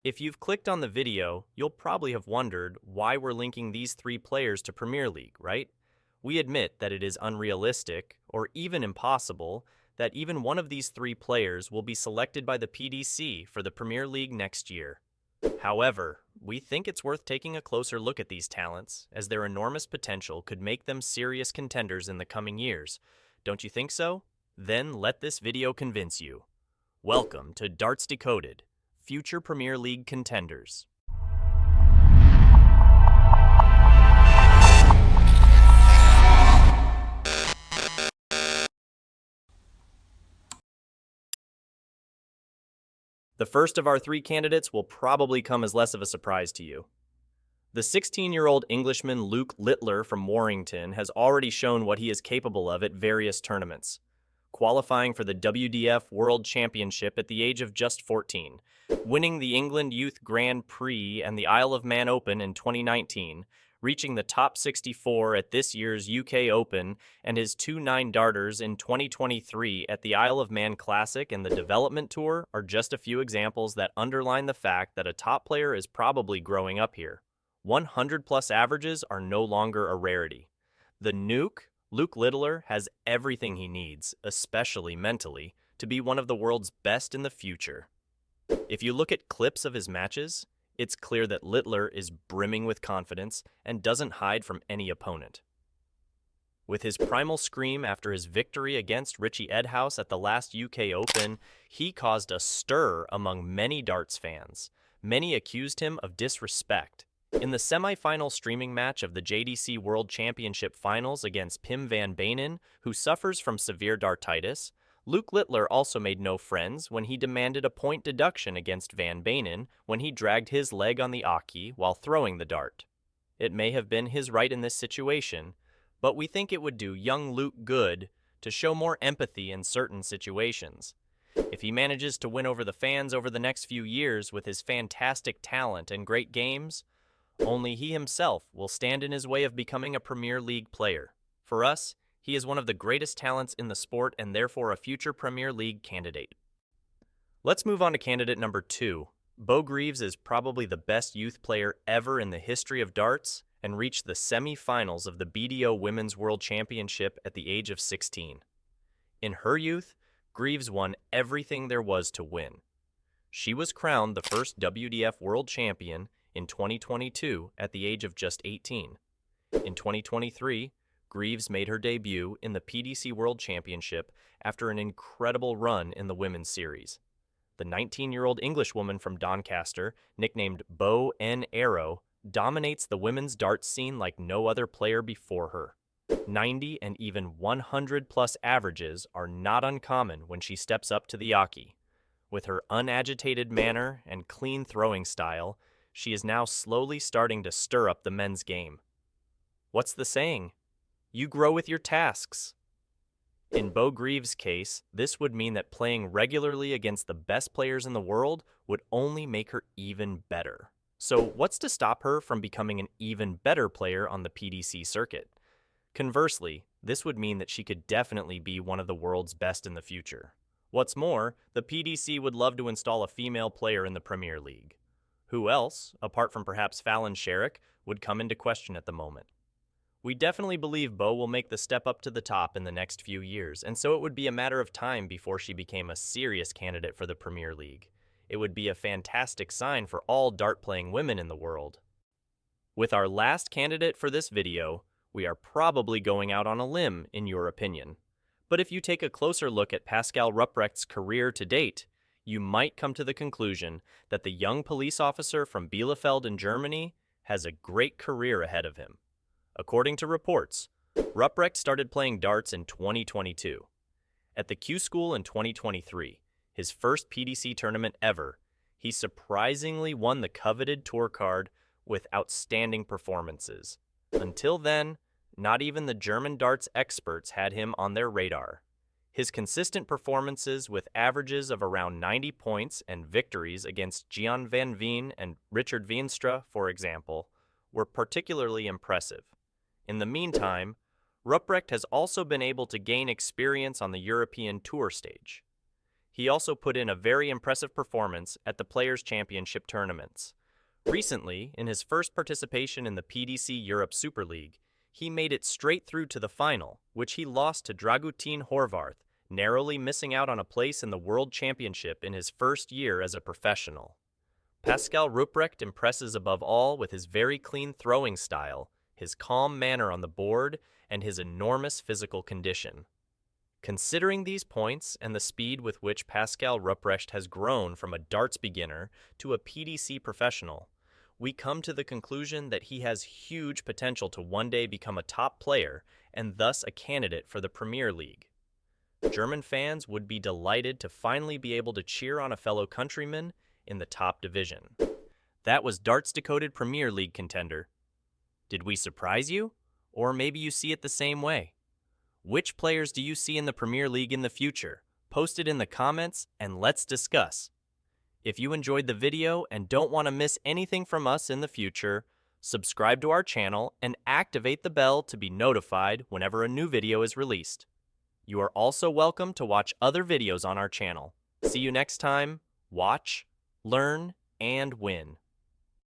If you've clicked on the video, you'll probably have wondered why we're linking these three players to Premier League, right? We admit that it is unrealistic, or even impossible, that even one of these three players will be selected by the PDC for the Premier League next year. However, we think it's worth taking a closer look at these talents, as their enormous potential could make them serious contenders in the coming years. Don't you think so? Then let this video convince you. Welcome to Darts Decoded, Future Premier League Contenders. The first of our three candidates will probably come as less of a surprise to you. The 16-year-old Englishman Luke Littler from Warrington has already shown what he is capable of at various tournaments, qualifying for the WDF World Championship at the age of just 14, winning the England Youth Grand Prix and the Isle of Man Open in 2019, reaching the top 64 at this year's UK Open, and his 2-9 darters in 2023 at the Isle of Man Classic and the Development Tour are just a few examples that underline the fact that a top player is probably growing up here. 100-plus averages are no longer a rarity. The nuke, Luke Littler, has everything he needs, especially mentally, to be one of the world's best in the future. If you look at clips of his matches, it's clear that Littler is brimming with confidence and doesn't hide from any opponent. With his primal scream after his victory against Richie Edhouse at the last UK Open, he caused a stir among many darts fans. Many accused him of disrespect. In the semi-final streaming match of the JDC World Championship Finals against Pim van Benen, who suffers from severe dartitis, Luke Littler also made no friends when he demanded a point deduction against Van Benen when he dragged his leg on the oche while throwing the dart. It may have been his right in this situation, but we think it would do young Luke good to show more empathy in certain situations. If he manages to win over the fans over the next few years with his fantastic talent and great games, only he himself will stand in his way of becoming a Premier League player. For us, he is one of the greatest talents in the sport and therefore a future Premier League candidate. Let's move on to candidate number 2. Beau Greaves is probably the best youth player ever in the history of darts and reached the semi-finals of the BDO Women's World Championship at the age of 16. In her youth, Greaves won everything there was to win. She was crowned the first WDF World Champion in 2022 at the age of just 18. In 2023, Greaves made her debut in the PDC World Championship after an incredible run in the women's series. The 19-year-old Englishwoman from Doncaster, nicknamed Bow N Arrow, dominates the women's darts scene like no other player before her. 90 and even 100-plus averages are not uncommon when she steps up to the oche. With her unagitated manner and clean throwing style, she is now slowly starting to stir up the men's game. What's the saying? You grow with your tasks. In Beau Greaves' case, this would mean that playing regularly against the best players in the world would only make her even better. So what's to stop her from becoming an even better player on the PDC circuit? Conversely, this would mean that she could definitely be one of the world's best in the future. What's more, the PDC would love to install a female player in the Premier League. Who else, apart from perhaps Fallon Sherrick, would come into question at the moment? We definitely believe Beau will make the step up to the top in the next few years, and so it would be a matter of time before she became a serious candidate for the Premier League. It would be a fantastic sign for all dart-playing women in the world. With our last candidate for this video, we are probably going out on a limb, in your opinion. But if you take a closer look at Pascal Rupprecht's career to date, you might come to the conclusion that the young police officer from Bielefeld in Germany has a great career ahead of him. According to reports, Rupprecht started playing darts in 2022. At the Q School in 2023, his first PDC tournament ever, he surprisingly won the coveted tour card with outstanding performances. Until then, not even the German darts experts had him on their radar. His consistent performances with averages of around 90 points and victories against Gian van Veen and Richard Veenstra, for example, were particularly impressive. In the meantime, Rupprecht has also been able to gain experience on the European Tour stage. He also put in a very impressive performance at the Players' Championship tournaments. Recently, in his first participation in the PDC Europe Super League, he made it straight through to the final, which he lost to Dragutin Horvath, narrowly missing out on a place in the World Championship in his first year as a professional. Pascal Rupprecht impresses above all with his very clean throwing style, his calm manner on the board, and his enormous physical condition. Considering these points and the speed with which Pascal Rupprecht has grown from a darts beginner to a PDC professional, we come to the conclusion that he has huge potential to one day become a top player and thus a candidate for the Premier League. German fans would be delighted to finally be able to cheer on a fellow countryman in the top division. That was Darts Decoded Premier League Contender. Did we surprise you? Or maybe you see it the same way? Which players do you see in the Premier League in the future? Post it in the comments and let's discuss. If you enjoyed the video and don't want to miss anything from us in the future, subscribe to our channel and activate the bell to be notified whenever a new video is released. You are also welcome to watch other videos on our channel. See you next time. Watch, learn, and win.